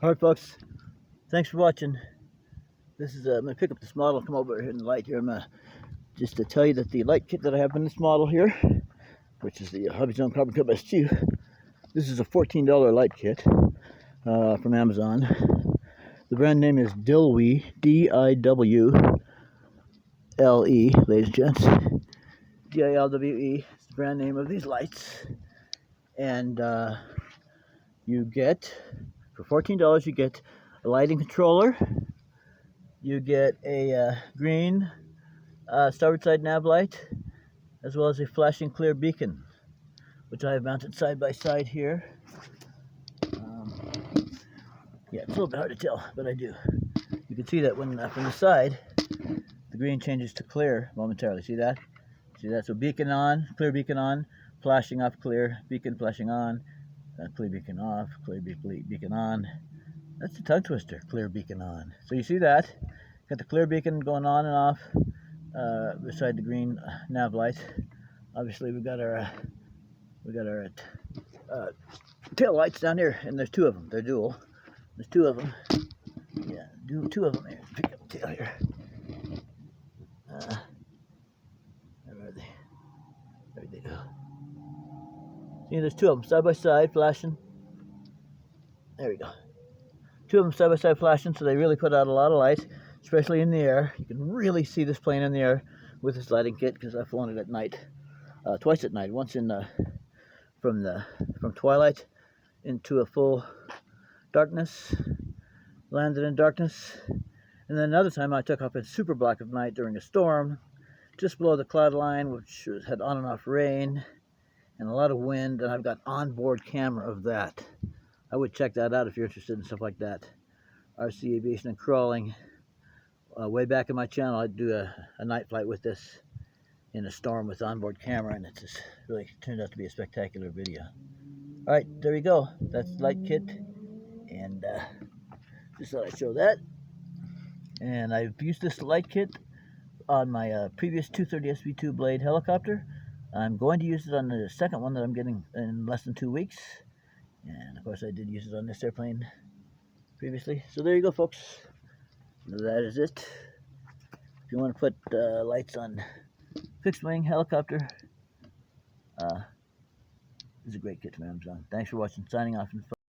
Alright folks, thanks for watching. This is I'm going to pick up this model, come over here in the light here. Just to tell you that the light kit that I have in this model here, which is the Hobby Zone Carbon Cut S2, this is a $14 light kit from Amazon. The brand name is Dilwe, D-I-W-L-E, ladies and gents. D-I-L-W-E is the brand name of these lights. And you get, for $14, you get a lighting controller. You get a green starboard side nav light, as well as a flashing clear beacon, which I have mounted side by side here. Yeah, it's a little bit hard to tell, but I do. You can see that when from the side, the green changes to clear momentarily. See that? See that? So beacon on, clear beacon on, flashing off clear, beacon flashing on, clear beacon off, clear beacon on. That's the tongue twister, clear beacon on. So you see that? Got the clear beacon going on and off beside the green nav light. Obviously, we got our tail lights down here, and there's two of them. They're dual. There's two of them. Yeah, two of them here. Pick up the tail here. Where are they? There they go. See, there's two of them side by side flashing. There we go. Two of them side by side flashing, so they really put out a lot of light, especially in the air. You can really see this plane in the air with this lighting kit because I've flown it at night, twice at night. Once in from twilight into a full darkness, landed in darkness, and then another time I took off in super black of night during a storm, just below the cloud line, which had on and off rain and a lot of wind, and I've got onboard camera of that. I would check that out if you're interested in stuff like that. RC Aviation and Crawling. Way back in my channel, I'd do a night flight with this in a storm with onboard camera, and it just really turned out to be a spectacular video. All right, there we go. That's the light kit, and just thought I'd show that. And I've used this light kit on my previous 230 SV2 blade helicopter. I'm going to use it on the second one that I'm getting in less than 2 weeks. And of course I did use it on this airplane previously. So there you go, folks. That is it. If you want to put lights on fixed wing helicopter, this is a great kit from Amazon. Thanks for watching. Signing off.